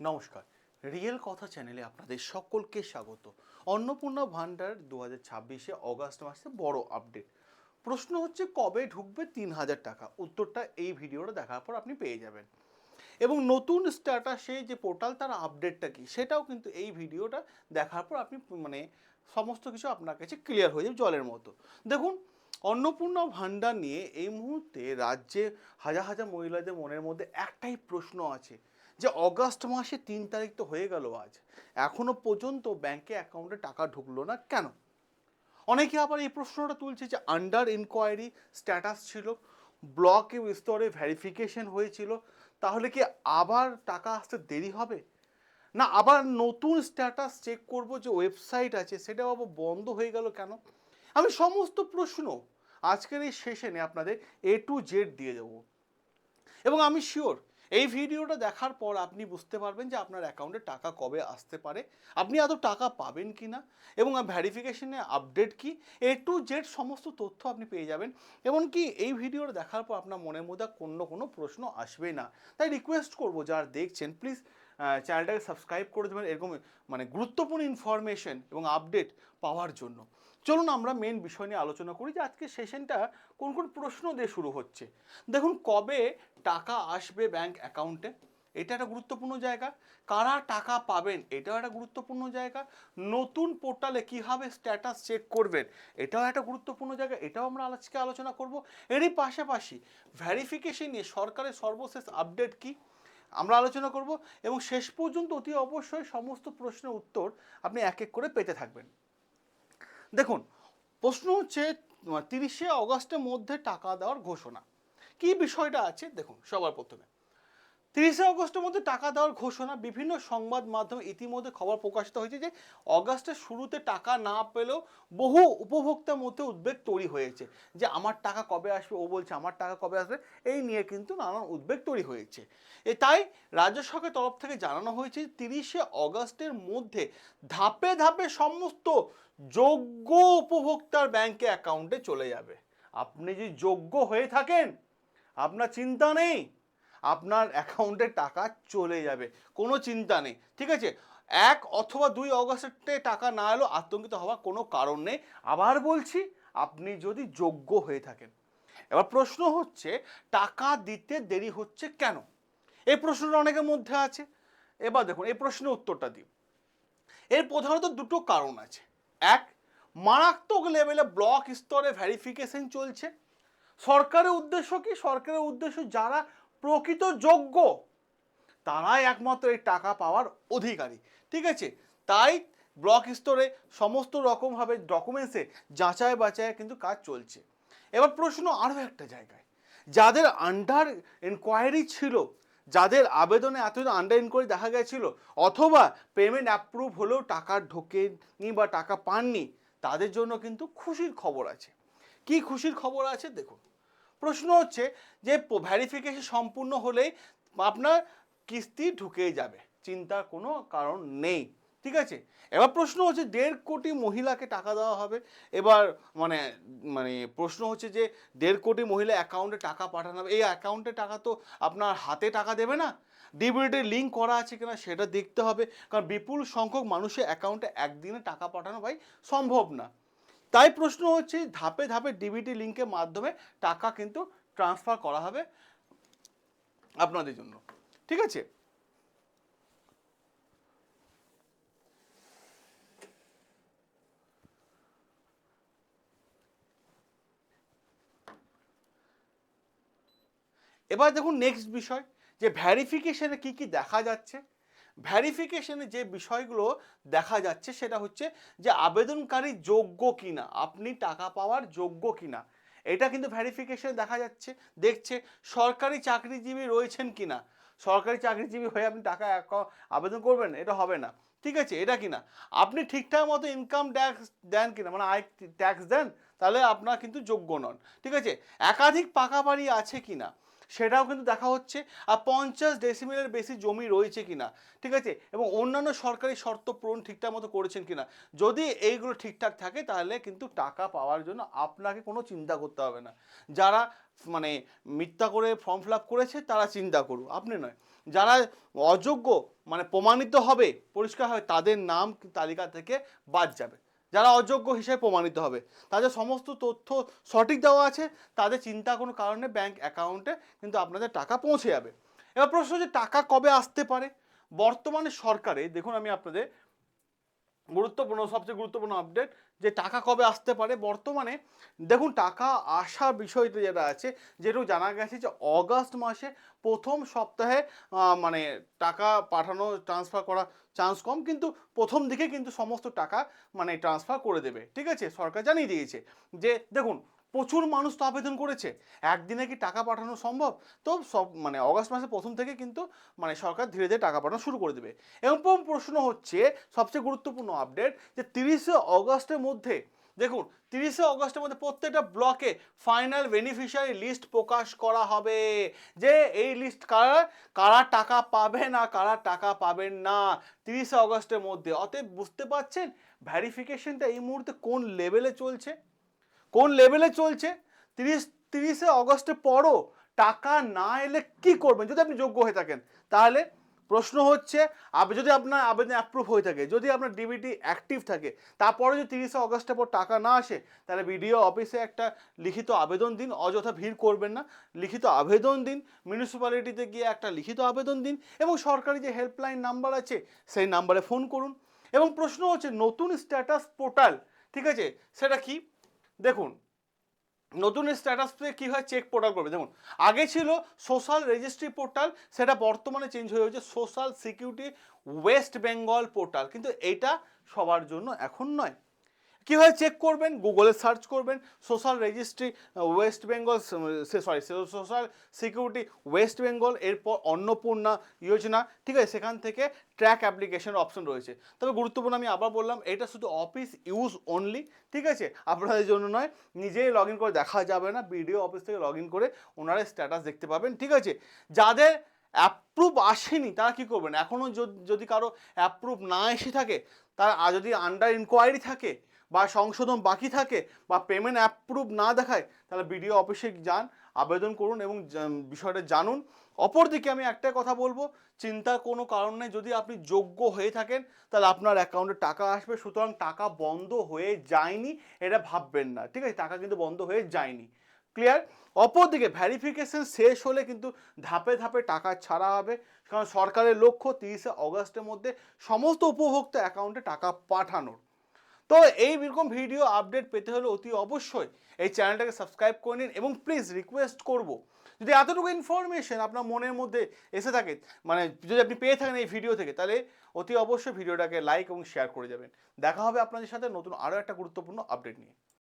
নমস্কার, রিয়েল কথা চ্যানেলে আপনাদের সকলকে স্বাগত। অন্নপূর্ণা ভান্ডার 2026-এ অগাস্ট মাসে বড় আপডেট। প্রশ্ন হচ্ছে কবে ঢুকবে 3,000 টাকা? উত্তরটা এই ভিডিওটা দেখার পর আপনি পেয়ে যাবেন। এবং নতুন স্ট্যাটাসে যে পোর্টাল তার আপডেটটা কি সেটাও কিন্তু এই ভিডিওটা দেখার পর আপনি সমস্ত কিছু আপনার কাছে ক্লিয়ার হয়ে যাবে জলের মতো। দেখুন, অন্নপূর্ণা ভান্ডার নিয়ে এই মুহূর্তে রাজ্যে হাজার হাজার মহিলাদের মনের মধ্যে একটাই প্রশ্ন আছে যে অগাস্ট মাসে 3 তারিখ তো হয়ে গেল, আজ এখনো পর্যন্ত ব্যাংকে অ্যাকাউন্টে টাকা ঢুকলো না কেন? অনেকে আবার এই প্রশ্নটা তুলছে যে আন্ডার ইনকোয়ারি স্ট্যাটাস ছিল, ব্লকে স্তরে ভেরিফিকেশন হয়েছিল, তাহলে কি আবার টাকা আসতে দেরি হবে? না আবার নতুন স্ট্যাটাস চেক করব যে ওয়েবসাইট আছে সেটাও আবার বন্ধ হয়ে গেল কেন? আমি সমস্ত প্রশ্ন আজকের এই সেশনে আপনাদের A to Z দিয়ে দেবো। এবং আমি শিওর এই ভিডিওটা দেখার পর আপনি বুঝতে পারবেন যে আপনার অ্যাকাউন্টে টাকা কবে আসতে পারে, আপনি আদৌ টাকা পাবেন কি না, এবং ভেরিফিকেশনে আপডেট কি, A to Z সমস্ত তথ্য আপনি পেয়ে যাবেন। এমনকি এই ভিডিওটা দেখার পর আপনার মনের মধ্যে কোনো প্রশ্ন আসবে না। তাই রিকোয়েস্ট করব যারা দেখছেন প্লিজ চ্যানেলটাকে সাবস্ক্রাইব করে দেবেন এরকম গুরুত্বপূর্ণ ইনফরমেশন এবং আপডেট পাওয়ার জন্য। চলুন আমরা মেন বিষয় নিয়ে আলোচনা করি যে আজকে সেশনটা কোন কোন প্রশ্ন দিয়ে শুরু হচ্ছে। দেখুন, কবে টাকা আসবে ব্যাংক অ্যাকাউন্টে, এটা একটা গুরুত্বপূর্ণ জায়গা। কারা টাকা পাবেন, এটাও একটা গুরুত্বপূর্ণ জায়গা। নতুন পোর্টালে কীভাবে স্ট্যাটাস চেক করবেন, এটাও একটা গুরুত্বপূর্ণ জায়গা, এটাও আমরা আজকে আলোচনা করব। এরই পাশাপাশি ভেরিফিকেশন নিয়ে সরকারের সর্বশেষ আপডেট কি আমরা আলোচনা করব। এবং শেষ পর্যন্ত অতি অবশ্যই সমস্ত প্রশ্নের উত্তর আপনি এক এক করে পেতে থাকবেন। দেখুন, প্রশ্ন হচ্ছে 30শে অগাস্টের মধ্যে টাকা দেওয়ার ঘোষণা। কি বিষয়টা আছে দেখুন, সবার প্রথমে 30শে অগস্টের মধ্যে টাকা দেওয়ার ঘোষণা। বিভিন্ন সংবাদ মাধ্যমে ইতিমধ্যে খবর প্রকাশিত হয়েছে যে অগাস্টের শুরুতে টাকা না পেলেও বহু উপভোক্তার মধ্যে উদ্বেগ তৈরি হয়েছে যে আমার টাকা কবে আসবে, ও বলছে আমার টাকা কবে আসবে, এই নিয়ে কিন্তু নানান উদ্বেগ তৈরি হয়েছে। তাই রাজ্য সরকারের তরফ থেকে জানানো হয়েছে 30শে অগাস্টের মধ্যে ধাপে ধাপে সমস্ত যোগ্য উপভোক্তার ব্যাংকে অ্যাকাউন্টে চলে যাবে। আপনি যদি যোগ্য হয়ে থাকেন আপনার চিন্তা নেই, আপনার অ্যাকাউন্টে টাকা চলে যাবে, কোনো চিন্তা নেই, ঠিক আছে? 1 অথবা 2 অগস্টে টাকা না এলো আতঙ্কিত হওয়ার কোনো কারণ নেই। আবার বলছি, আপনি যদি যোগ্য হয়ে থাকেন। এবার প্রশ্ন হচ্ছে টাকা দিতে দেরি হচ্ছে কেন, এই প্রশ্নটা অনেকের মধ্যে আছে। এবার দেখুন এই প্রশ্নের উত্তরটা দিই। এর প্রধানত দুটো কারণ আছে। এক, মারাত্মক লেভেলে ব্লক স্তরে ভেরিফিকেশন চলছে। সরকারের উদ্দেশ্য কি? সরকারের উদ্দেশ্য যারা প্রকৃত যোগ্য তারাই একমাত্র এই টাকা পাওয়ার অধিকারী, ঠিক আছে? তাই ব্লক স্তরে সমস্ত রকমভাবে ডকুমেন্টসে যাচাই বাছাই কিন্তু কাজ চলছে। এবার প্রশ্ন আরও একটা জায়গায়, যাদের আন্ডার এনকোয়ারি ছিল, যাদের আবেদনে এতদিন আন্ডার এনকোয়ারি দেখা গেছিল, অথবা পেমেন্ট অ্যাপ্রুভ হলেও টাকা ঢোকেনি বা টাকা পাননি, তাদের জন্য কিন্তু খুশির খবর আছে। কি খুশির খবর আছে দেখুন। প্রশ্ন হচ্ছে যে ভেরিফিকেশন সম্পূর্ণ হলেই আপনার কিস্তি ঢুকে যাবে, চিন্তার কোনো কারণ নেই, ঠিক আছে? এবার প্রশ্ন হচ্ছে 1.5 কোটি মহিলাকে টাকা দেওয়া হবে। এবার মানে মানে প্রশ্ন হচ্ছে যে 1.5 কোটি মহিলা অ্যাকাউন্টে টাকা পাঠানো হবে। এই অ্যাকাউন্টে টাকা তো আপনার হাতে টাকা দেবে না, ডিবিটি লিঙ্ক করা আছে কিনা সেটা দেখতে হবে, কারণ বিপুল সংখ্যক মানুষের অ্যাকাউন্টে একদিনে টাকা পাঠানো ভাই সম্ভব না। তাই প্রশ্ন হচ্ছে ধাপে ধাপে ডিবিটি লিঙ্কের মাধ্যমে টাকা কিন্তু ট্রান্সফার করা হবে আপনাদের জন্য, ঠিক আছে? এবার দেখুন নেক্সট বিষয়, যে ভ্যারিফিকেশনে কি কি দেখা যাচ্ছে। ভ্যারিফিকেশনে যে বিষয়গুলো দেখা যাচ্ছে সেটা হচ্ছে যে আবেদনকারী যোগ্য কিনা, আপনি টাকা পাওয়ার যোগ্য কিনা, এটা কিন্তু ভ্যারিফিকেশনে দেখা যাচ্ছে। দেখছে সরকারি চাকরিজীবী রয়েছেন কিনা, সরকারি চাকরিজীবী হয়ে আপনি টাকা আবেদন করবেন, এটা হবে না, ঠিক আছে? এটা কিনা আপনি ঠিকঠাক মতো ইনকাম ট্যাক্স দেন কিনা, মানে আয় ট্যাক্স দেন, তাহলে আপনার কিন্তু যোগ্য নন, ঠিক আছে? একাধিক পাকা বাড়ি আছে কিনা সেটাও কিন্তু দেখা হচ্ছে। আর 50 ডেসিমেলের বেশি জমি রয়েছে কিনা, ঠিক আছে? এবং অন্যান্য সরকারি শর্ত পূরণ ঠিকঠাক মতো করেছেন কিনা। যদি এইগুলো ঠিকঠাক থাকে তাহলে কিন্তু টাকা পাওয়ার জন্য আপনাকে কোনো চিন্তা করতে হবে না। যারা মিথ্যা করে ফর্ম ফিল আপ করেছে তারা চিন্তা করুক, আপনি নয়। যারা অযোগ্য মানে প্রমাণিত হবে পরিষ্কার হবে তাদের নাম তালিকা থেকে বাদ যাবে। যারা অযোগ্য হিসেবে প্রমাণিত হবে তাদের সমস্ত তথ্য সঠিক দেওয়া আছে, তাদের চিন্তা কোনো কারণে ব্যাংক অ্যাকাউন্টে কিন্তু আপনাদের টাকা পৌঁছে যাবে। এবার প্রশ্ন হচ্ছে টাকা কবে আসতে পারে। বর্তমানে সরকারে দেখুন, আমি আপনাদের সবচেয়ে গুরুত্বপূর্ণ আপডেট যে টাকা কবে আসতে পারে। বর্তমানে দেখুন টাকা আসার বিষয়টা যেটা আছে, যেটুকু জানা গেছে যে অগাস্ট মাসে প্রথম সপ্তাহে মানে টাকা পাঠানো ট্রান্সফার করা চান্স কম, কিন্তু প্রথম দিকে কিন্তু সমস্ত টাকা মানে ট্রান্সফার করে দেবে। ঠিক আছে, সরকার জানিয়ে দিয়েছে যে দেখুন প্রচুর মানুষ তো আবেদন করেছে, একদিনে কি টাকা পাঠানো সম্ভব। তো সব মানে অগাস্ট মাসের প্রথম থেকে কিন্তু মানে সরকার ধীরে ধীরে টাকা পাঠানো শুরু করে দেবে। এবং প্রশ্ন হচ্ছে সবচেয়ে গুরুত্বপূর্ণ আপডেট যে 30শে অগাস্টের মধ্যে দেখুন 30শে অগাস্টের মধ্যে প্রত্যেকটা ব্লকে ফাইনাল বেনিফিশিয়ারি লিস্ট প্রকাশ করা হবে, যে এই লিস্ট কারা কারা টাকা পাবে না কারা টাকা পাবেন না 30শে অগাস্টের মধ্যে। অতএব বুঝতে পারছেন ভ্যারিফিকেশনটা এই মুহূর্তে কোন লেভেলে চলছে, কোন লেভেলে চলছে। 30শে অগস্টের পরও টাকা না এলে কি করবেন যদি আপনি যোগ্য হয়ে থাকেন। তাহলে প্রশ্ন হচ্ছে যদি আপনার আবেদন অ্যাপ্রুভ হয়ে থাকে, যদি আপনার ডিবিটি অ্যাক্টিভ থাকে, তারপরে যদি 30শে অগস্টের পর টাকা না আসে, তাহলে বিডিও অফিসে একটা লিখিত আবেদন দিন, অযথা ভিড় করবেন না, লিখিত আবেদন দিন, মিউনিসিপ্যালিটিতে গিয়ে একটা লিখিত আবেদন দিন, এবং সরকারি যে হেল্পলাইন নাম্বার আছে সেই নাম্বারে ফোন করুন। এবং প্রশ্ন হচ্ছে নতুন স্ট্যাটাস পোর্টাল, ঠিক আছে, সেটা কি দেখুন নতুন স্ট্যাটাসে কী হয় চেক পোর্টাল করবে। দেখুন আগে ছিল সোশ্যাল রেজিস্ট্রি পোর্টাল, সেটা বর্তমানে চেঞ্জ হয়ে হয়েছে social security West Bengal portal, কিন্তু এটা সবার জন্য এখন নয়। কীভাবে চেক করবেন, গুগলে সার্চ করবেন social registry West Bengal social security West Bengal, এরপর অন্নপূর্ণা যোজনা, ঠিক আছে, সেখান থেকে ট্র্যাক অ্যাপ্লিকেশনের অপশন রয়েছে। তবে গুরুত্বপূর্ণ আমি আবার বললাম এটা শুধু অফিস ইউজ অনলি, ঠিক আছে, আপনাদের জন্য নয়, নিজেই লগ ইন করে দেখা যাবে না, বিডিও অফিস থেকে লগ ইন করে ওনারা স্ট্যাটাস দেখতে পাবেন। ঠিক আছে, যাদের অ্যাপ্রুভ আসেনি তারা কী করবেন, এখনও যদি কারো অ্যাপ্রুভ না এসে থাকে, তার যদি আন্ডার ইনকোয়ারি থাকে বা সংশোধন বাকি থাকে বা পেমেন্ট অ্যাপ্রুভ না দেখায়, তাহলে বিডিও অফিসে যান, আবেদন করুন এবং বিষয়টা জানুন। অপরদিকে আমি একটা কথা বলবো, চিন্তার কোনো কারণ নেই, যদি আপনি যোগ্য হয়ে থাকেন তাহলে আপনার অ্যাকাউন্টে টাকা আসবে, সুতরাং টাকা বন্ধ হয়ে যায়নি এটা ভাববেন না। ঠিক আছে, টাকা কিন্তু বন্ধ হয়ে যায়নি, ক্লিয়ার। অপরদিকে ভ্যারিফিকেশন শেষ হলে কিন্তু ধাপে ধাপে টাকা ছাড়া হবে, কারণ সরকারের লক্ষ্য 30শে অগাস্টের মধ্যে সমস্ত উপভোক্তা অ্যাকাউন্টে টাকা পাঠানোর। তো এই রকম ভিডিও আপডেট পেতে হলে অতি অবশ্যই এই চ্যানেলটাকে সাবস্ক্রাইব করে নিন, এবং প্লিজ রিকোয়েস্ট করব যদি এতটুকু ইনফরমেশন আপনার মনের মধ্যে এসে থাকে, মানে যদি আপনি পেয়ে থাকেন এই ভিডিও থেকে, তাহলে অতি অবশ্যই ভিডিওটাকে লাইক এবং শেয়ার করে যাবেন। দেখা হবে আপনাদের সাথে নতুন আরও একটা গুরুত্বপূর্ণ আপডেট নিয়ে।